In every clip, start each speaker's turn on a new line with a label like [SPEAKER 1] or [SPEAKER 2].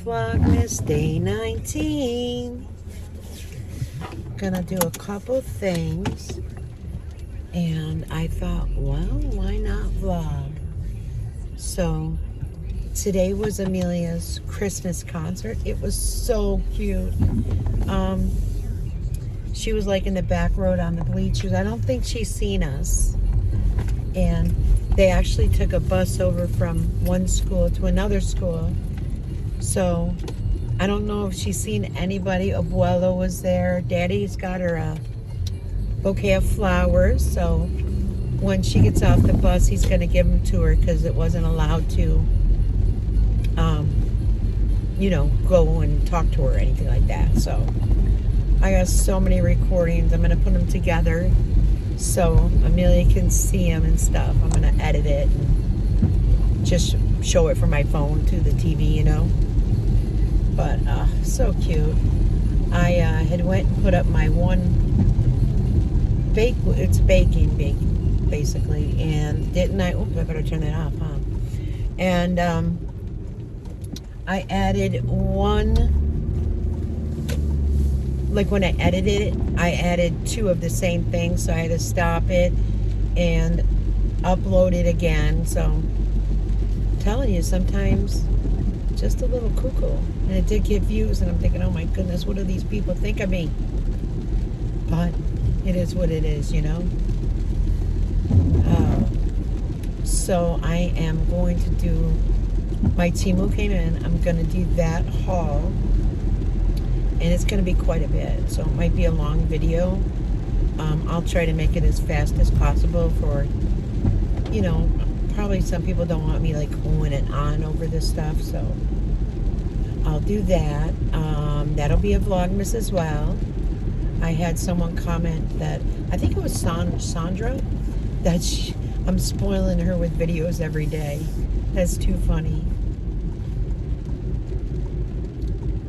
[SPEAKER 1] Vlogmas day 19. Gonna do a couple things, and I thought, well, why not vlog? So today was Amelia's Christmas concert. It was so cute. She was like in the back row on the bleachers. I don't think she's seen us. And they actually took a bus over from one school to another school. So I don't know if she's seen anybody. Abuelo was there. Daddy's got her a bouquet of flowers. So when she gets off the bus, he's going to give them to her because it wasn't allowed to, go and talk to her or anything like that. So I got so many recordings. I'm going to put them together so Amelia can see them and stuff. I'm going to edit it and just show it from my phone to the TV, But so cute. I had went and put up my one it's baking basically, and didn't I? Oops, I better turn that off, huh? And I added one. Like when I edited it, I added two of the same thing, so I had to stop it and upload it again. So I'm telling you, sometimes just a little cuckoo. And it did get views, and I'm thinking, oh my goodness, what do these people think of me? But it is what it is, So I am going to do, my Temu came in, I'm going to do that haul. And it's going to be quite a bit, so it might be a long video. I'll try to make it as fast as possible for, probably some people don't want me like going and on over this stuff, so I'll do that. That'll be a Vlogmas as well. I had someone comment that, I think it was Sandra, that I'm spoiling her with videos every day. That's too funny.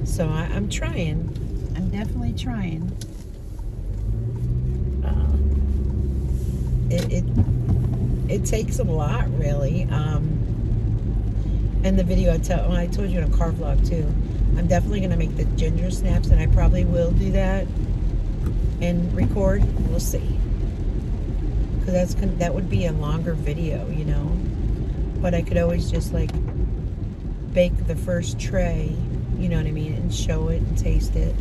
[SPEAKER 1] So I'm trying. I'm definitely trying. It takes a lot, really. And the video I told you in a car vlog too. I'm definitely gonna make the ginger snaps, and I probably will do that and record. We'll see. Because that would be a longer video, But I could always just like bake the first tray. You know what I mean? And show it and taste it.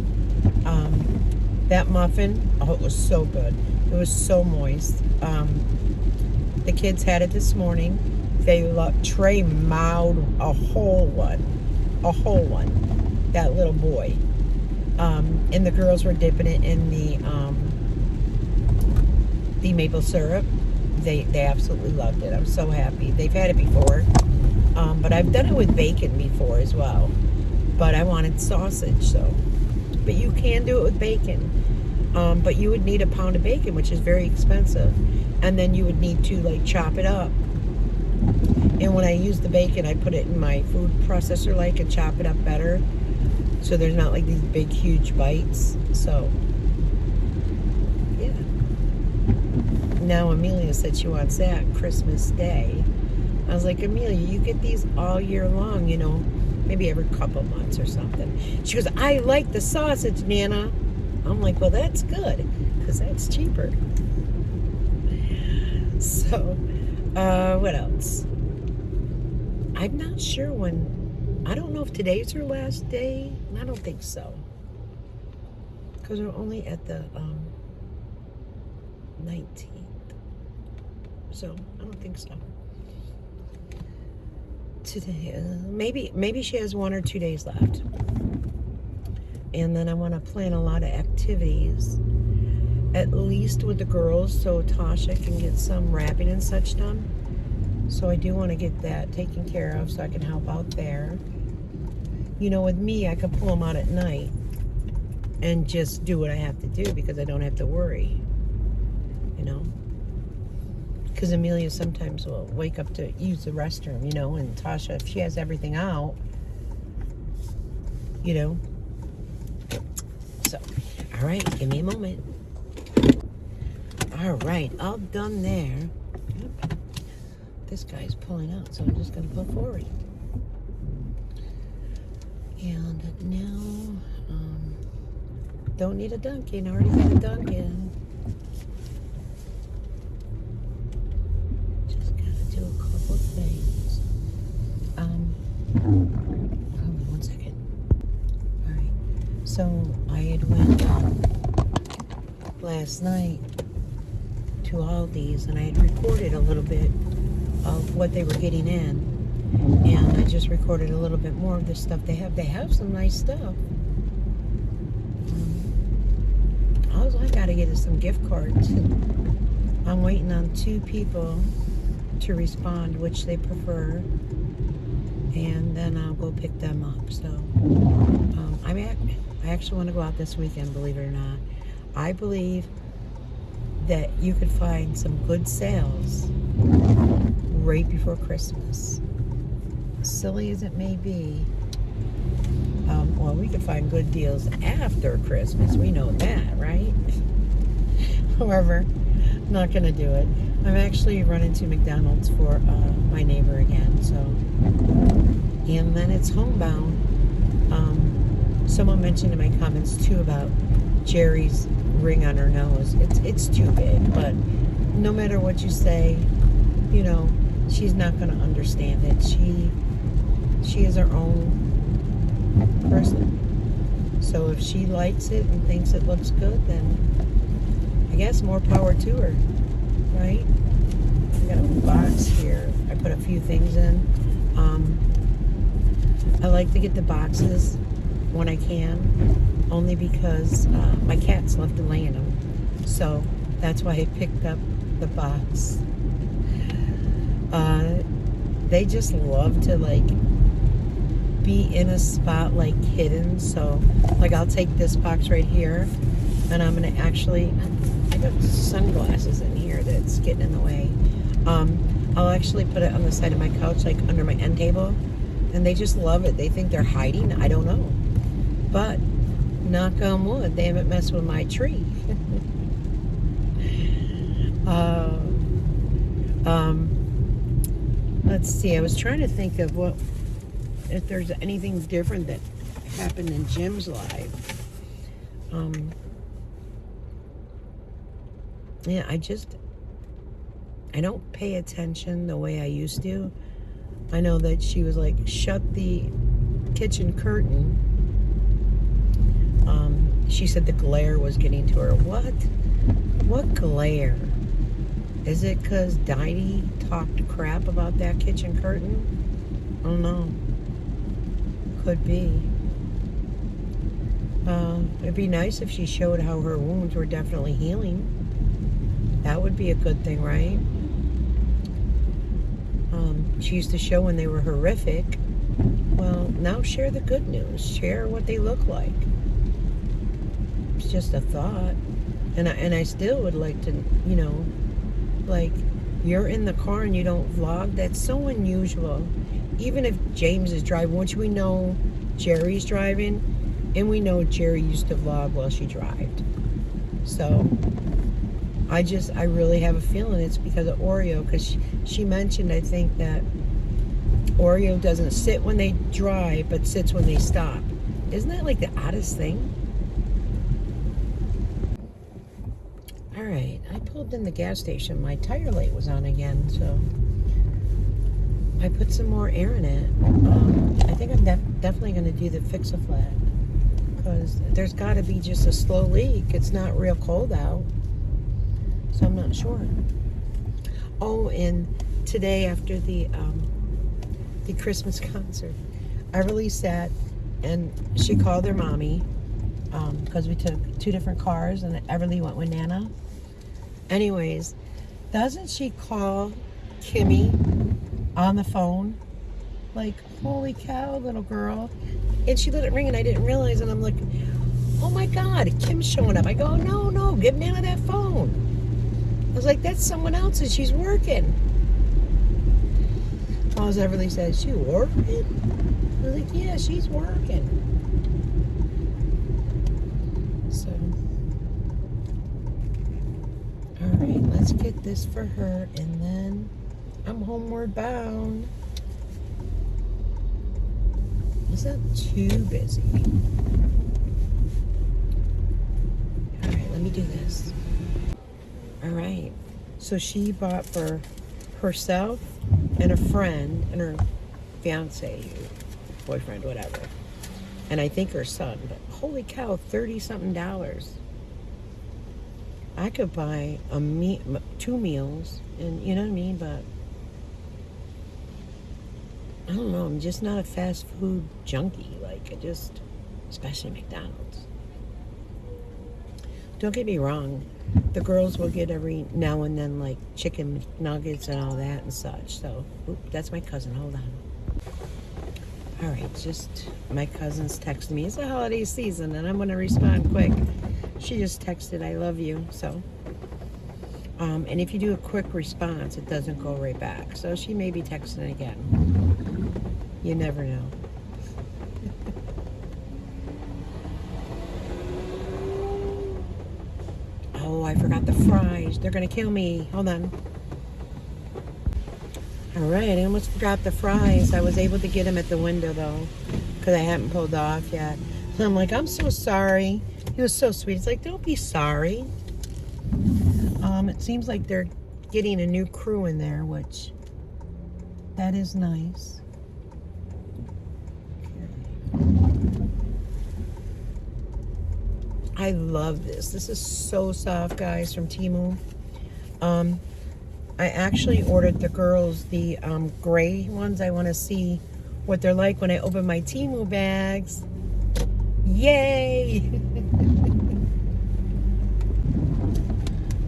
[SPEAKER 1] That muffin, it was so good. It was so moist. The kids had it this morning. Trey mowed a whole one. That little boy. And the girls were dipping it in the maple syrup. They absolutely loved it. I'm so happy. They've had it before. But I've done it with bacon before as well. But I wanted sausage, so. But you can do it with bacon. But you would need a pound of bacon, which is very expensive. And then you would need to, chop it up. And when I use the bacon, I put it in my food processor, and chop it up better. So there's not, these big, huge bites. So, yeah. Now, Amelia said she wants that Christmas Day. I was like, Amelia, you get these all year long, maybe every couple months or something. She goes, I like the sausage, Nana. I'm like, well, that's good, because that's cheaper. So, what else? I'm not sure when, I don't know if today's her last day. I don't think so. Because we're only at the 19th. So, I don't think so. Today, maybe she has 1 or 2 days left. And then I want to plan a lot of activities, at least with the girls, so Tasha can get some wrapping and such done. So I do want to get that taken care of so I can help out there. With me, I can pull them out at night and just do what I have to do because I don't have to worry, Because Amelia sometimes will wake up to use the restroom, and Tasha, if she has everything out, So, all right, give me a moment. All right, all done there. Yep. This guy's pulling out, so I'm just going to pull forward. And now, don't need a Dunkin'. I already got a Dunkin'. Just gotta do a couple things. Hold on 1 second. Alright. So, I had went last night to Aldi's and I had recorded a little bit of what they were getting in. And I just recorded a little bit more of the stuff they have. They have some nice stuff. All I gotta get is some gift cards. I'm waiting on 2 people to respond which they prefer, and then I'll go pick them up. So I actually want to go out this weekend, believe it or not. I believe that you could find some good sales right before Christmas. Silly as it may be, well, we could find good deals after Christmas. We know that, right? However, I'm not gonna do it. I'm actually running to McDonald's for my neighbor again. So, and then it's homebound. Someone mentioned in my comments too about Jerry's ring on her nose. It's too big, but no matter what you say, you know, she's not gonna understand it. She is her own person. So if she likes it and thinks it looks good, then I guess more power to her, right? I got a box here. I put a few things in. I like to get the boxes when I can, only because my cats love to lay in them. So that's why I picked up the box. They just love to like be in a spot like hidden. So like I'll take this box right here and I'm gonna actually, I got sunglasses in here that's getting in the way. I'll actually put it on the side of my couch, like under my end table, and they just love it. They think they're hiding. I don't know, but knock on wood, they haven't messed with my tree. Let's see, I was trying to think of what, if there's anything different that happened in Jim's life. Yeah, I don't pay attention the way I used to. I know that she was like, shut the kitchen curtain. She said the glare was getting to her. What glare? Is it because Dy-Dee talked crap about that kitchen curtain? I don't know. Could be. It'd be nice if she showed how her wounds were definitely healing. That would be a good thing, right? She used to show when they were horrific. Well, now share the good news. Share what they look like. It's just a thought. And I still would like to, you know, like, you're in the car and you don't vlog. That's so unusual. Even if James is driving, which we know Jerry's driving, and we know Jerry used to vlog while she drived. So I really have a feeling it's because of Oreo, because she mentioned, I think, that Oreo doesn't sit when they drive, but sits when they stop. Isn't that like the oddest thing? All right, I pulled in the gas station. My tire light was on again, so I put some more air in it. I think I'm definitely going to do the fix-a-flat, because there's got to be just a slow leak. It's not real cold out, so I'm not sure. Oh, and today after the Christmas concert, Everly sat and she called her mommy, because we took 2 different cars and Everly went with Nana. Anyways, doesn't she call Kimmy on the phone? Like, holy cow, little girl. And she let it ring and I didn't realize, and I'm like, oh my God, Kim's showing up. I go, no, give Nana that phone. I was like, that's someone else's, she's working. All Everly says, she working? I was like, yeah, she's working. So, all right, let's get this for her, and then I'm homeward bound. It's not too busy. All right, let me do this. All right. So she bought for herself and a friend and her fiance, boyfriend, whatever. And I think her son. But holy cow, $30-something. I could buy 2 meals, and you know what I mean? But I don't know. I'm just not a fast food junkie. Like, especially McDonald's. Don't get me wrong. The girls will get every now and then, like, chicken nuggets and all that and such. So, that's my cousin. Hold on. All right, just my cousin's texting me. It's the holiday season, and I'm going to respond quick. She just texted, I love you. So, and if you do a quick response, it doesn't go right back. So she may be texting again. You never know. Oh, I forgot the fries. They're going to kill me. Hold on. All right, I almost forgot the fries. I was able to get them at the window, though, because I hadn't pulled off yet. So I'm like, I'm so sorry. He was so sweet. It's like, don't be sorry. It seems like they're getting a new crew in there, which, that is nice. Okay. I love this. This is so soft, guys, from Temu. I actually ordered the girls the gray ones. I want to see what they're like when I open my Temu bags. Yay!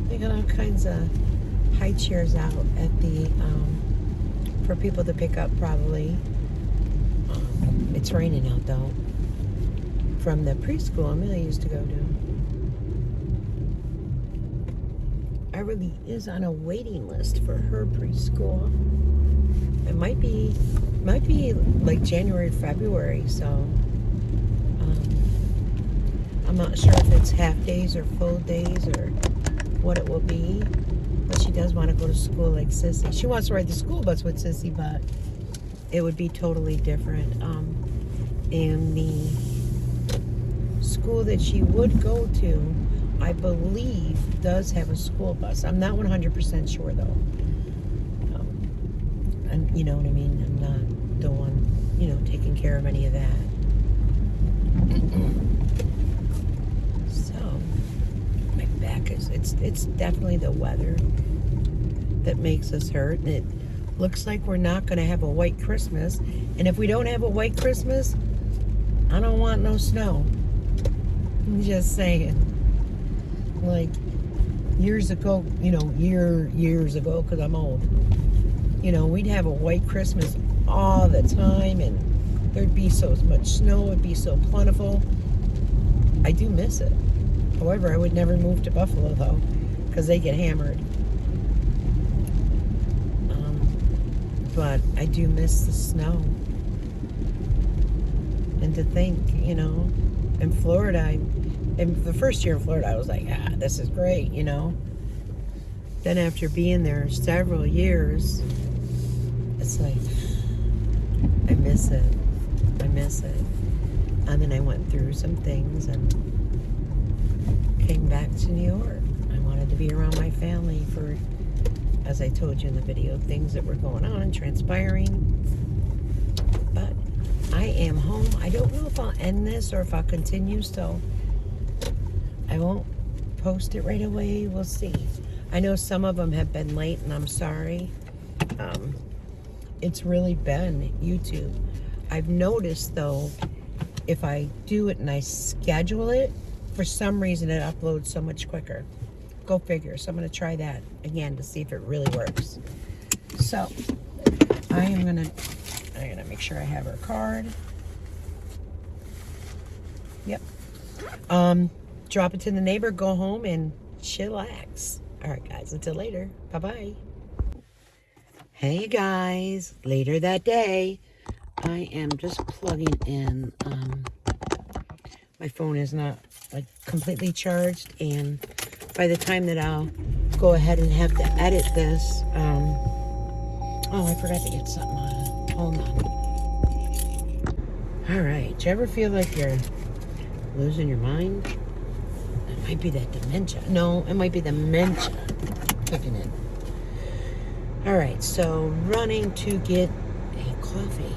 [SPEAKER 1] They got all kinds of high chairs out at the for people to pick up, probably. It's raining out though. From the preschool Amelia used to go to. I really is on a waiting list for her preschool. It might be like January, February. So I'm not sure if it's half days or full days or what it will be. But she does want to go to school like Sissy. She wants to ride the school bus with Sissy, but it would be totally different. And the school that she would go to, I believe, does have a school bus. I'm not 100% sure, though. And you know what I mean? I'm not the one, taking care of any of that. So, my back it's definitely the weather that makes us hurt. And it looks like we're not going to have a white Christmas. And if we don't have a white Christmas, I don't want no snow. I'm just saying. Like, years ago, years ago, because I'm old, we'd have a white Christmas all the time, and there'd be so much snow, it'd be so plentiful. I do miss it. However, I would never move to Buffalo, though, because they get hammered. But I do miss the snow. And to think, in Florida, in the first year in Florida, I was like, this is great, Then after being there several years, it's like, I miss it. And then I went through some things and came back to New York. I wanted to be around my family for, as I told you in the video, things that were going on and transpiring. But I am home. I don't know if I'll end this or if I'll continue, so I won't post it right away. We'll see. I know some of them have been late, and I'm sorry. It's really been YouTube. I've noticed, though, if I do it and I schedule it, for some reason it uploads so much quicker. Go figure. So I'm going to try that again to see if it really works. So I'm gonna make sure I have her card. Yep. Drop it to the neighbor, go home, and chillax. All right, guys, until later. Bye-bye. Hey, guys. Later that day, I am just plugging in. My phone is not, completely charged, and by the time that I'll go ahead and have to edit this, oh, I forgot to get something on. Hold on. All right. Do you ever feel like you're losing your mind? It might be that dementia. No, it might be the dementia kicking in. All right. So running to get a coffee.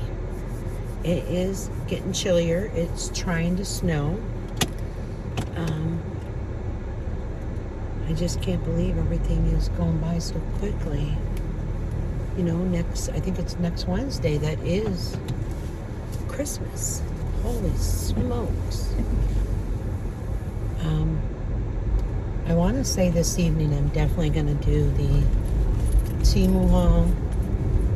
[SPEAKER 1] It is getting chillier. It's trying to snow. I just can't believe everything is going by so quickly. You know, I think it's next Wednesday that is Christmas. Holy smokes. I want to say this evening I'm definitely going to do the Temu haul.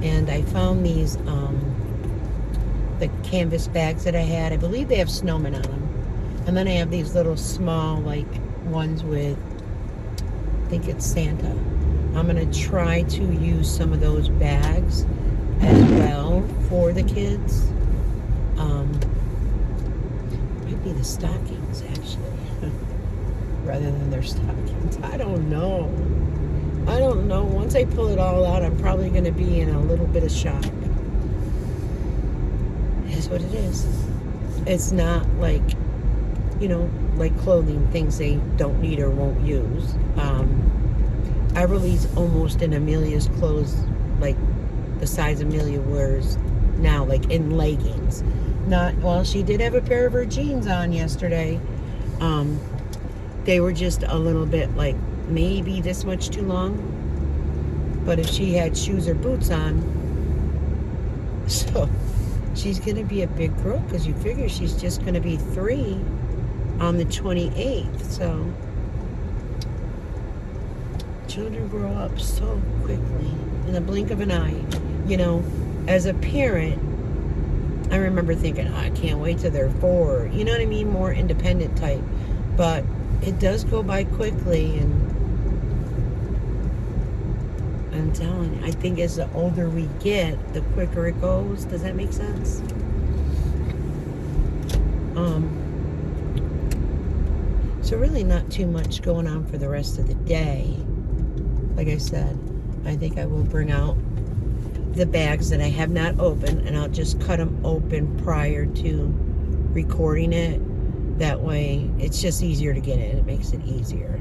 [SPEAKER 1] And I found these, the canvas bags that I had. I believe they have snowmen on them. And then I have these little small, like, ones with, I think it's Santa. I'm going to try to use some of those bags as well for the kids. Might be the stockings, actually, rather than their stockings. I don't know. Once I pull it all out, I'm probably going to be in a little bit of shock. It is what it is. It's not like, you know, like clothing, things they don't need or won't use. I release almost in Amelia's clothes, like the size Amelia wears now, like in leggings. Well, she did have a pair of her jeans on yesterday. They were just a little bit like maybe this much too long. But if she had shoes or boots on, so she's going to be a big girl because you figure she's just going to be 3 on the 28th. So children grow up so quickly in the blink of an eye. You know, as a parent, I remember thinking, oh, I can't wait till they're 4. You know what I mean? More independent type. But it does go by quickly, and I'm telling you, I think as the older we get, the quicker it goes. Does that make sense? So really not too much going on for the rest of the day. Like I said, I think I will bring out the bags that I have not opened, and I'll just cut them open prior to recording it. That way, it's just easier to get in. It makes it easier.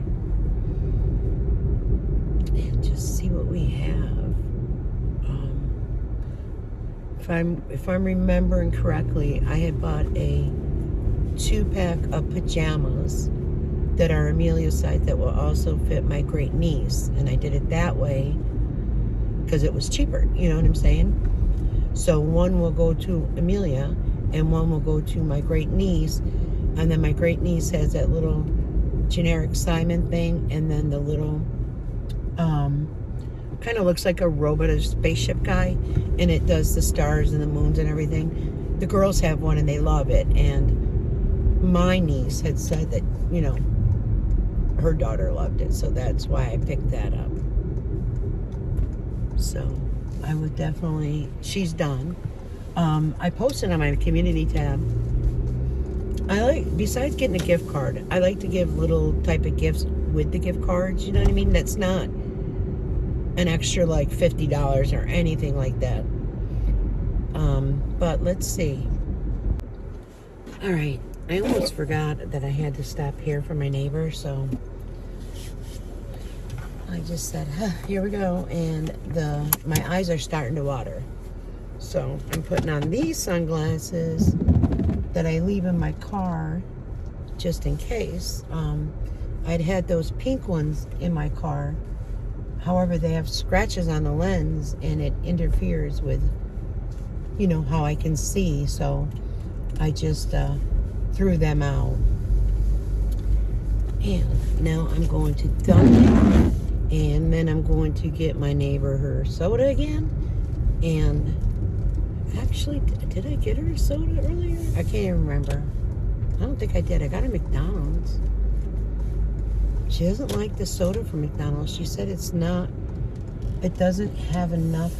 [SPEAKER 1] And just see what we have. If I'm remembering correctly, I had bought a 2-pack of pajamas that are Amelia size that will also fit my great niece, and I did it that way because it was cheaper. You know what I'm saying? So one will go to Amelia, and one will go to my great niece. And then my great niece has that little generic Simon thing, and then the little, kind of looks like a robot, a spaceship guy, and it does the stars and the moons and everything. The girls have one and they love it, and my niece had said that, you know, her daughter loved it, so that's why I picked that up. So I would definitely, she's done. I posted on my community tab. Besides getting a gift card, I like to give little type of gifts with the gift cards, you know what I mean? That's not an extra like $50 or anything like that. But let's see. All right, I almost forgot that I had to stop here for my neighbor, so I just said, here we go, and my eyes are starting to water. So I'm putting on these sunglasses that I leave in my car just in case. I'd had those pink ones in my car. However, they have scratches on the lens, and it interferes with, you know, how I can see. So I just threw them out. And now I'm going to Dunkin', and then I'm going to get my neighbor her soda again. And actually, did I get her a soda earlier? I can't even remember. I don't think I did. I got her McDonald's. She doesn't like the soda from McDonald's. She said it doesn't have enough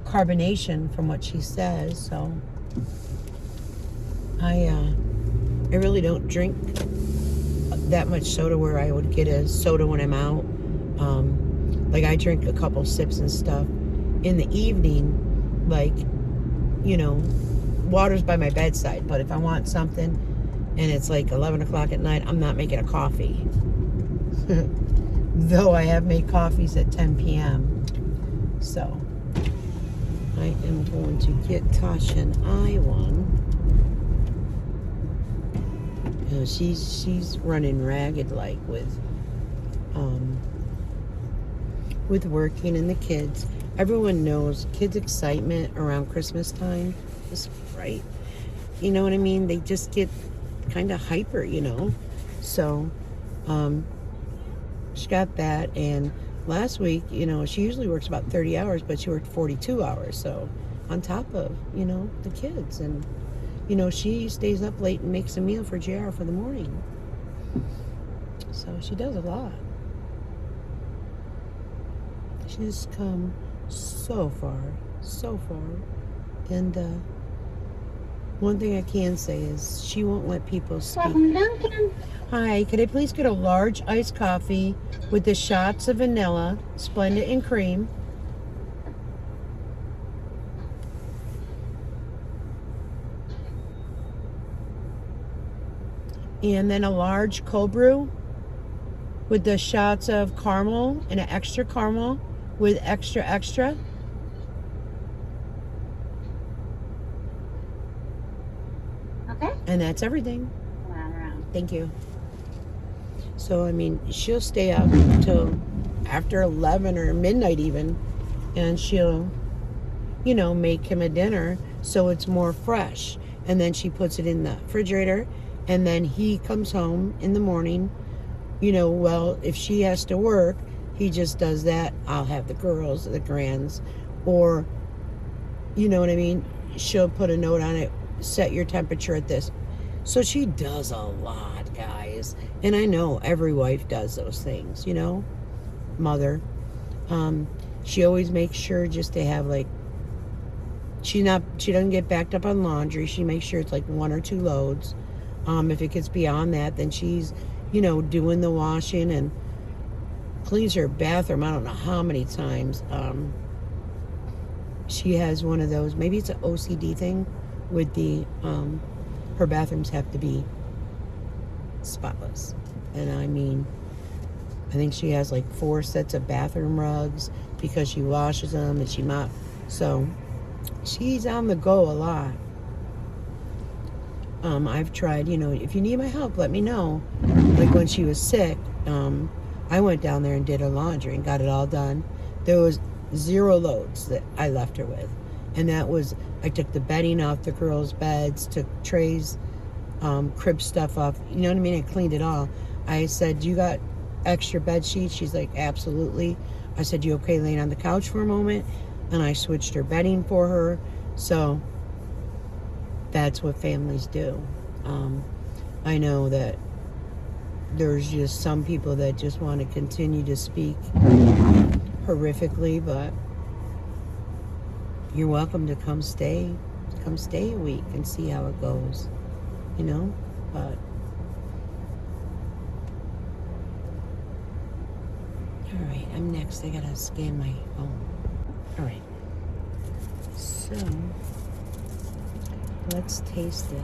[SPEAKER 1] carbonation from what she says. So I really don't drink that much soda where I would get a soda when I'm out. Like I drink a couple sips and stuff in the evening, like, you know, water's by my bedside, but if I want something and it's like 11 o'clock at night, I'm not making a coffee. Though I have made coffees at 10 p.m. So I am going to get Tasha an I one. You know, she's running ragged like with working and the kids. Everyone knows kids' excitement around Christmas time is right. You know what I mean? They just get kind of hyper, you know. So she got that, and last week, you know, she usually works about 30 hours, but she worked 42 hours. So on top of, you know, the kids, and you know, she stays up late and makes a meal for JR for the morning. So she does a lot. She's come so far. And one thing I can say is she won't let people speak. Hi, could I please get a large iced coffee with the shots of vanilla, Splendid and cream? And then a large cold brew with the shots of caramel and an extra caramel with extra.
[SPEAKER 2] Okay.
[SPEAKER 1] And that's everything.
[SPEAKER 2] Around.
[SPEAKER 1] Thank you. So, I mean, she'll stay up till after 11 or midnight even, and she'll, you know, make him a dinner so it's more fresh. And then she puts it in the refrigerator, and then he comes home in the morning. You know, well, if she has to work, he just does that. I'll have the girls, the grands, or, you know what I mean? She'll put a note on it, set your temperature at this. So she does a lot, guys. And I know every wife does those things, you know, mother. She always makes sure just to have like, she doesn't get backed up on laundry. She makes sure it's like 1 or 2 loads. If it gets beyond that, then she's, you know, doing the washing and cleans her bathroom. I don't know how many times. She has one of those, maybe it's an OCD thing with the, her bathrooms have to be spotless. And I mean, I think she has like 4 sets of bathroom rugs because she washes them and she mops. So she's on the go a lot. I've tried, you know, if you need my help, let me know. Like when she was sick, I went down there and did her laundry and got it all done. There was 0 loads that I left her with. And that was, I took the bedding off the girls' beds, took Trey's crib stuff off. You know what I mean? I cleaned it all. I said, you got extra bed sheets? She's like, absolutely. I said, you okay laying on the couch for a moment? And I switched her bedding for her. So that's what families do. I know that there's just some people that just want to continue to speak horrifically, but you're welcome to come stay a week and see how it goes, you know. But all right, I'm next. I gotta scan my phone. All right, so let's taste it.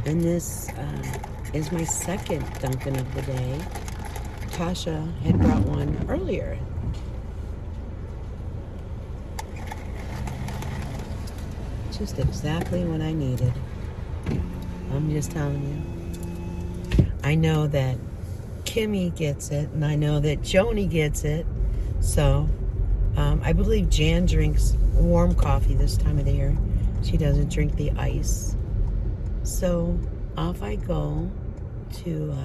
[SPEAKER 1] And this is my second Dunkin' of the day. Tasha had brought one earlier. Just exactly what I needed. I'm just telling you. I know that Kimmy gets it, and I know that Joni gets it. So, I believe Jan drinks warm coffee this time of the year. She doesn't drink the ice. So, off I go to,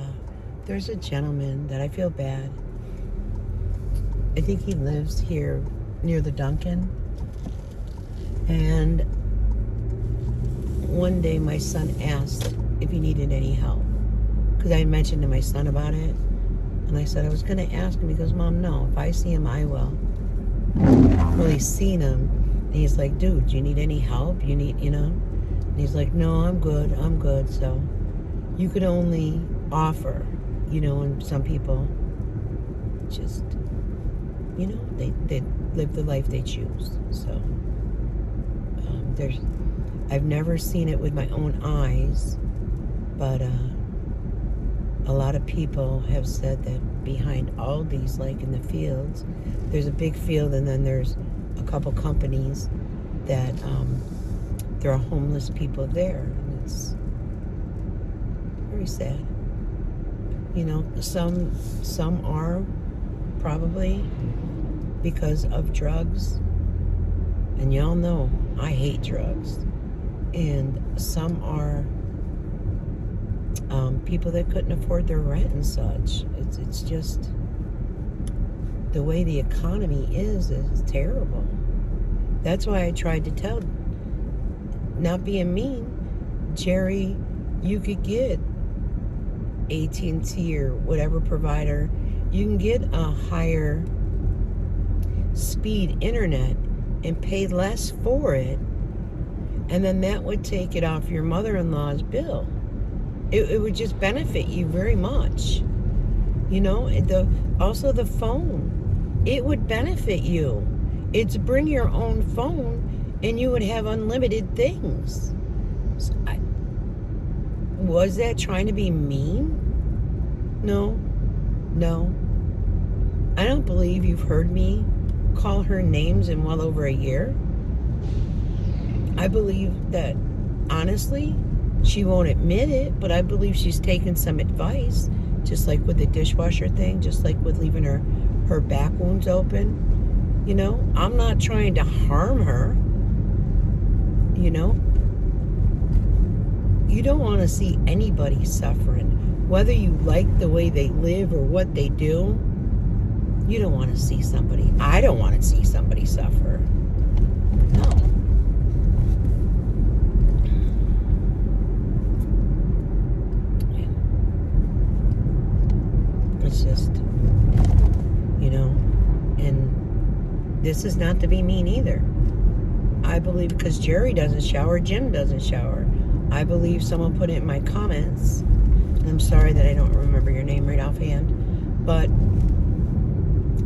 [SPEAKER 1] there's a gentleman that I feel bad. I think he lives here near the Dunkin'. And one day my son asked if he needed any help. Because I mentioned to my son about it. And I said I was going to ask him. He goes, Mom, no. If I see him, I will. Well, he's seen him. And he's like, dude, do you need any help? You need, you know? And he's like, no, I'm good. So you could only offer, you know, and some people just, you know, live the life they choose. So I've never seen it with my own eyes, but a lot of people have said that behind Aldi's, like in the fields, there's a big field, and then there's a couple companies that there are homeless people there, and it's very sad. You know, some are probably because of drugs, and y'all know I hate drugs, and some are people that couldn't afford their rent and such. It's just the way the economy is terrible. That's why I tried to tell, not being mean, Jerry, you could get AT&T or whatever provider, you can get a higher speed internet and pay less for it, and then that would take it off your mother-in-law's bill. It would just benefit you very much. You know, also the phone, it would benefit you. It's bring your own phone and you would have unlimited things. So was that trying to be mean? No. I don't believe you've heard me call her names in well over a year. I believe that, honestly, she won't admit it, but I believe she's taken some advice, just like with the dishwasher thing, just like with leaving her back wounds open. You know, I'm not trying to harm her. You know, you don't want to see anybody suffering, whether you like the way they live or what they do. You don't want to see somebody, I don't want to see somebody suffer. No. It's just, you know, and this is not to be mean either. I believe because Jerry doesn't shower, Jim doesn't shower. I believe someone put it in my comments. I'm sorry that I don't remember your name right offhand, but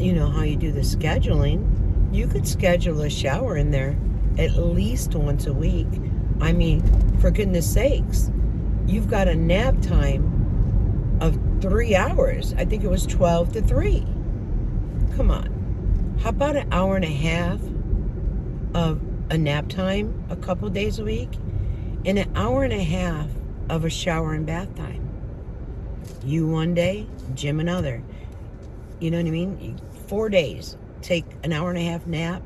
[SPEAKER 1] you know how you do the scheduling. You could schedule a shower in there at least once a week. I mean, for goodness sakes, you've got a nap time of 3 hours. I think it was 12 to 3. Come on. How about an hour and a half of a nap time a couple days a week and an hour and a half of a shower and bath time? You one day, Jim another. You know what I mean? 4 days. Take an hour and a half nap.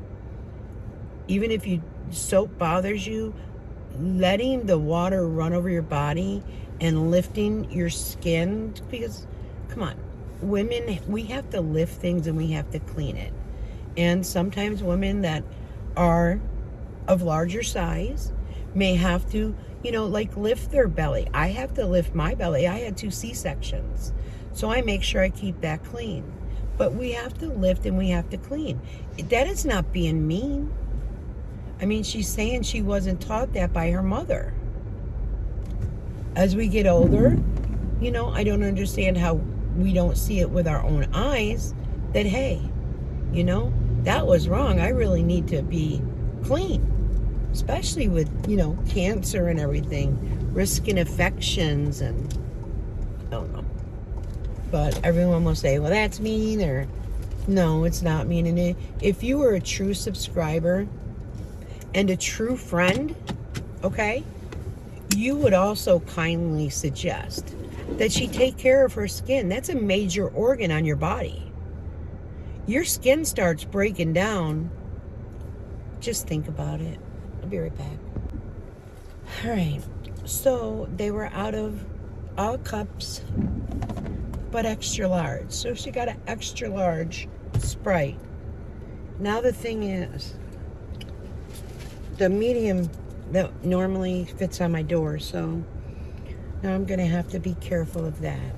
[SPEAKER 1] Even if soap bothers you, letting the water run over your body and lifting your skin, because, come on, women, we have to lift things and we have to clean it. And sometimes women that are of larger size may have to, you know, like lift their belly. I have to lift my belly. I had 2 C-sections. So I make sure I keep that clean. But we have to lift and we have to clean. That is not being mean. I mean, she's saying she wasn't taught that by her mother. As we get older, you know, I don't understand how we don't see it with our own eyes that, hey, you know, that was wrong. I really need to be clean. Especially with, you know, cancer and everything, risking infections and, I don't know. But everyone will say, well, that's mean, or no, it's not mean. And if you were a true subscriber and a true friend, okay, you would also kindly suggest that she take care of her skin. That's a major organ on your body. Your skin starts breaking down. Just think about it. I'll be right back. All right. So they were out of all cups but extra large. So she got an extra large Sprite. Now the thing is, the medium that normally fits on my door, so now I'm going to have to be careful of that.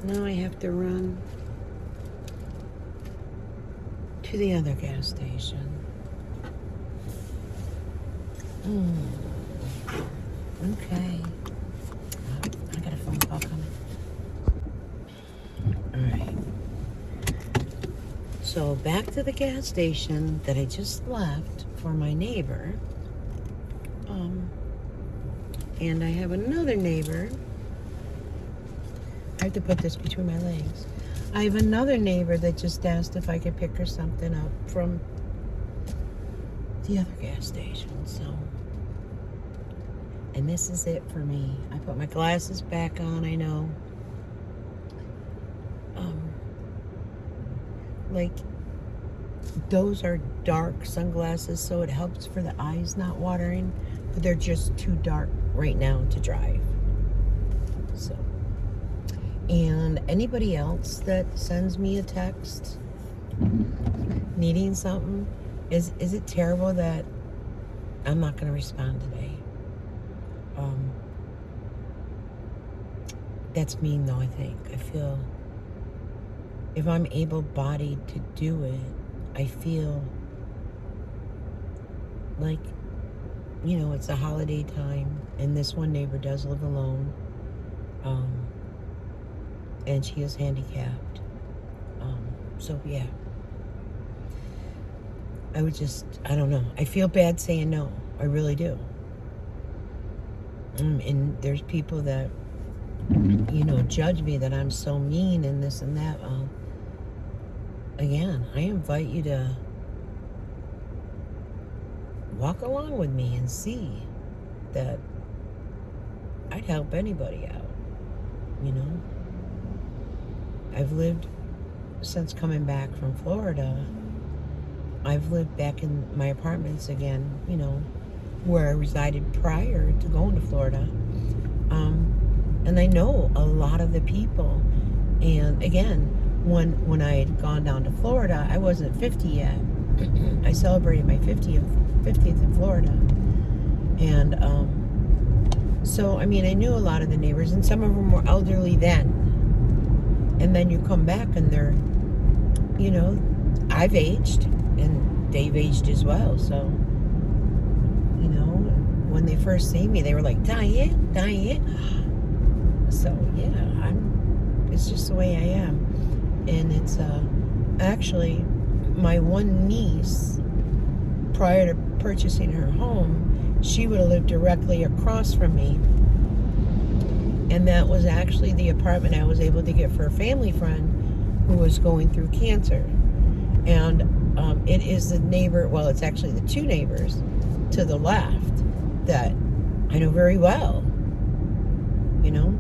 [SPEAKER 1] Now I have to run to the other gas station. Okay. I got a phone call coming. Alright. So back to the gas station that I just left for my neighbor. And I have another neighbor. I have to put this between my legs. I have another neighbor that just asked if I could pick her something up from the other gas station. So, and this is it for me. I put my glasses back on, I know. Like, those are dark sunglasses, so it helps for the eyes not watering, but they're just too dark right now to drive. So, and anybody else that sends me a text needing something, is it terrible that I'm not going to respond today? That's mean though, I think. I feel if I'm able-bodied to do it, I feel like, you know, it's a holiday time, and this one neighbor does live alone, and she is handicapped. So yeah, I don't know. I feel bad saying no. I really do. And there's people that, you know, judge me that I'm so mean and this and that. Again, I invite you to walk along with me and see that I'd help anybody out, you know. I've lived, since coming back from Florida, I've lived back in my apartments again, you know, where I resided prior to going to Florida. And I know a lot of the people. And again, when I had gone down to Florida, I wasn't 50 yet. I celebrated my 50th in Florida. And so, I mean, I knew a lot of the neighbors, and some of them were elderly then. And then you come back and they're, you know, I've aged and they've aged as well. So, you know, when they first see me, they were like, Dy-Dee. So yeah, it's just the way I am. And it's actually my one niece, prior to purchasing her home, she would have lived directly across from me. And that was actually the apartment I was able to get for a family friend who was going through cancer. And it is the neighbor, well, it's actually the two neighbors to the left that I know very well, you know.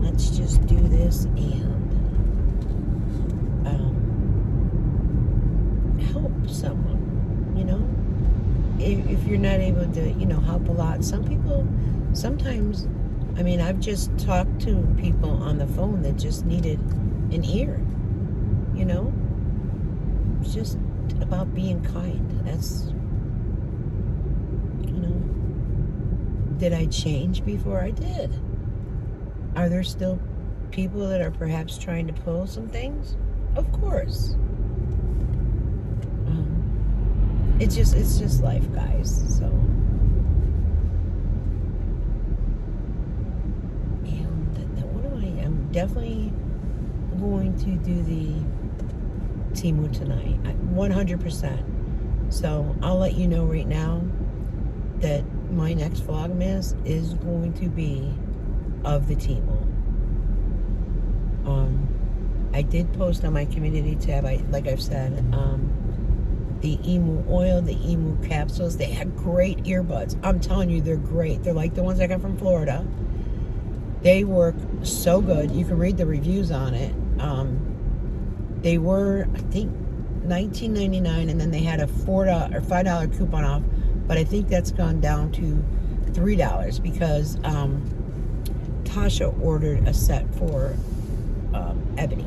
[SPEAKER 1] Let's just do this and help someone, you know. If you're not able to, you know, help a lot. Some people, sometimes, I mean, I've just talked to people on the phone that just needed an ear, you know. It's just about being kind. That's, you know, did I change before? I did. Are there still people that are perhaps trying to pull some things? Of course. It's just life, guys. So, and I'm definitely going to do the Temu tonight, 100%. So I'll let you know right now that my next Vlogmas is going to be of the Temu. I did post on my community tab, like I've said, the emu oil, the emu capsules. They had great earbuds. I'm telling you, they're great. They're like the ones I got from Florida. They work so good. You can read the reviews on it. They were, I think, $19.99, and then they had a $4 or $5 coupon off, but I think that's gone down to $3 because Tasha ordered a set for Ebony,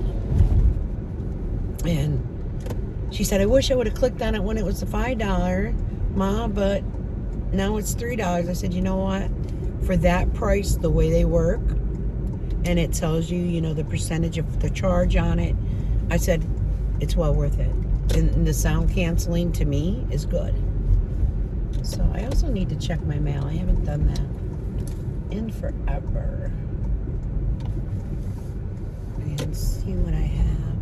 [SPEAKER 1] and she said, I wish I would have clicked on it when it was the $5, Ma, but now it's $3. I said, you know what? For that price, the way they work, and it tells you, you know, the percentage of the charge on it, I said, it's well worth it. And the sound canceling, to me, is good. So I also need to check my mail. I haven't done that in forever. And and see what I have.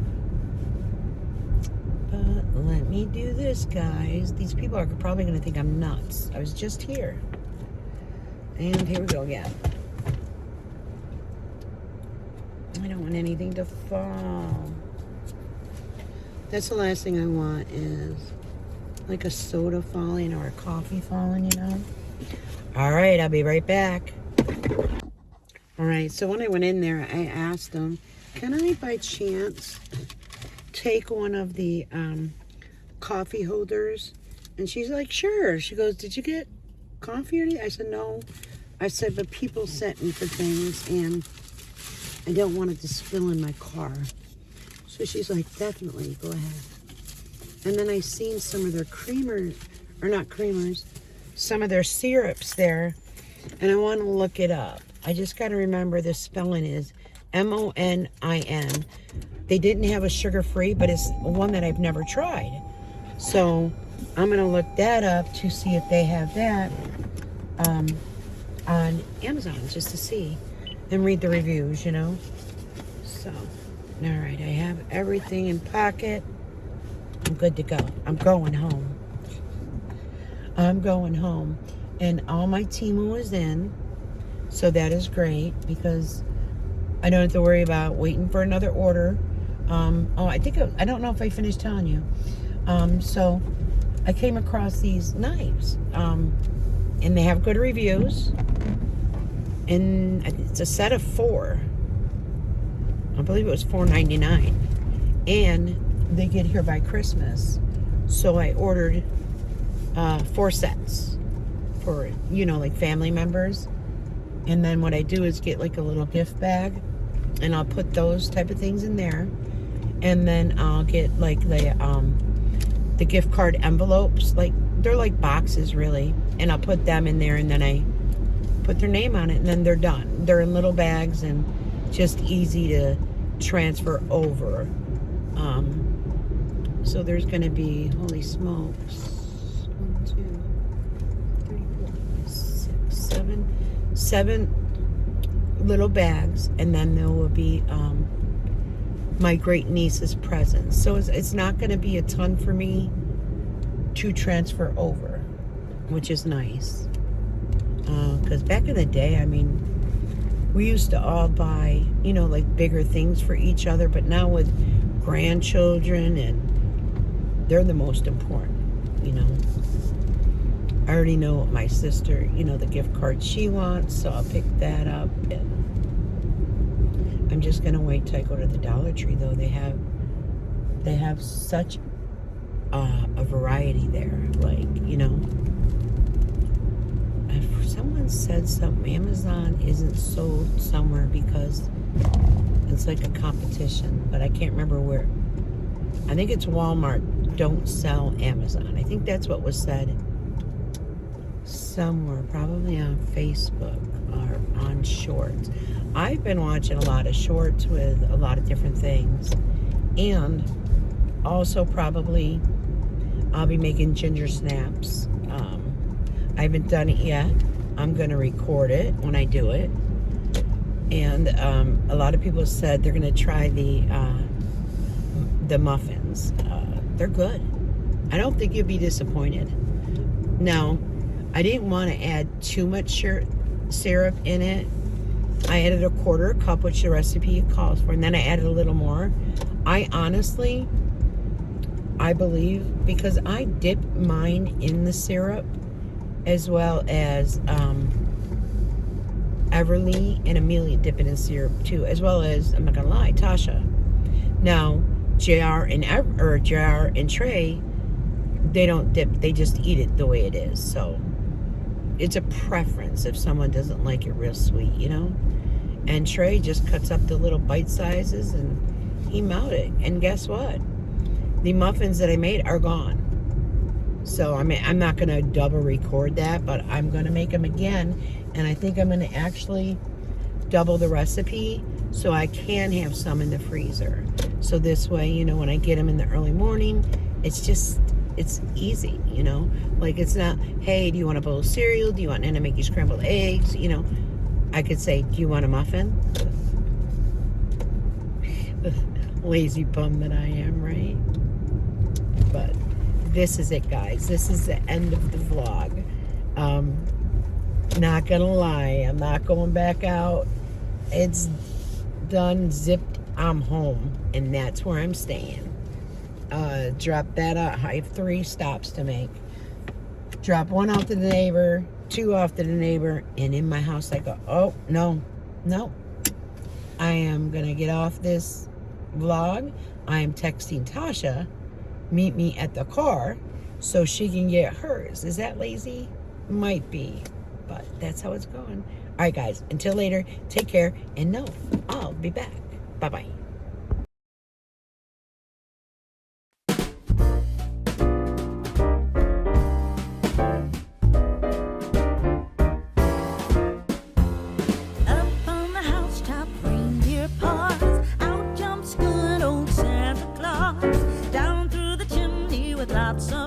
[SPEAKER 1] But let me do this, guys. These people are probably going to think I'm nuts. I was just here. And here we go again. I don't want anything to fall. That's the last thing I want is like a soda falling or a coffee falling, you know? All right, I'll be right back. All right, so when I went in there, I asked them, can I by chance take one of the coffee holders? And she's like, sure. She goes, did you get coffee or anything? I said, no. I said, but people sent me for things and I don't want it to spill in my car. So she's like, definitely, go ahead. And then I seen some of their creamers, or not creamers, some of their syrups there, and I want to look it up. I just got to remember the spelling is M-O-N-I-N. They didn't have a sugar-free, but it's one that I've never tried. So I'm going to look that up to see if they have that on Amazon, just to see and read the reviews, you know. So, all right, I have everything in pocket. I'm good to go. I'm going home. I'm going home. And all my Temu is in. So that is great because I don't have to worry about waiting for another order. I don't know if I finished telling you. So I came across these knives. And they have good reviews. And it's a set of 4. I believe it was $4.99. And they get here by Christmas. So I ordered 4 sets for, you know, like family members. And then what I do is get like a little gift bag and I'll put those type of things in there. And then I'll get like the gift card envelopes, like they're like boxes really. And I'll put them in there and then I put their name on it and then they're done. They're in little bags and just easy to transfer over. So there's going to be, holy smokes, 1, 2, 3, 4, 5, 6, 7 little bags, and then there will be my great niece's presents. So it's not going to be a ton for me to transfer over, which is nice. Because back in the day, I mean, we used to all buy, you know, like bigger things for each other, but now with grandchildren, and they're the most important, you know. I already know what my sister, you know, the gift card she wants, so I'll pick that up. And I'm just gonna wait till I go to the Dollar Tree, though. They have such a variety there, like, you know. Someone said something, Amazon isn't sold somewhere because it's like a competition, but I can't remember where. I think it's Walmart don't sell Amazon. I think that's what was said somewhere, probably on Facebook or on Shorts. I've been watching a lot of Shorts with a lot of different things, and also probably I'll be making ginger snaps. I haven't done it yet. I'm going to record it when I do it. And a lot of people said they're going to try the muffins. They're good. I don't think you'll be disappointed. Now, I didn't want to add too much syrup in it. I added a 1/4 cup, which the recipe calls for, and then I added a little more. I believe, because I dip mine in the syrup, as well as Everly and Amelia dip it in syrup too, as well as, I'm not gonna lie, Tasha. Now, JR and Trey, they don't dip, they just eat it the way it is. So it's a preference if someone doesn't like it real sweet, you know. And Trey just cuts up the little bite sizes and he melted it. And guess what? The muffins that I made are gone. So I mean, I'm not going to double record that, but I'm going to make them again. And I think I'm going to actually double the recipe so I can have some in the freezer. So this way, you know, when I get them in the early morning, it's easy, you know. Like, it's not, hey, do you want a bowl of cereal? Do you want Nana to make you scrambled eggs? You know, I could say, do you want a muffin? Lazy bum that I am, right? But this is it, guys. This is the end of the vlog. Not gonna lie, I'm not going back out. It's done, zipped, I'm home, and that's where I'm staying. Drop that out. I have 3 stops to make. Drop 1 off to the neighbor, 2 off to the neighbor, and in my house I go, oh, no. I am gonna get off this vlog. I am texting Tasha, meet me at the car so she can get hers. Is that lazy? Might be, but that's how it's going. All right, guys, until later, take care, and no, I'll be back. Bye-bye.
[SPEAKER 3] Up on the housetop, reindeer paws. Out jumps good old Santa Claus. Down through the chimney with lots of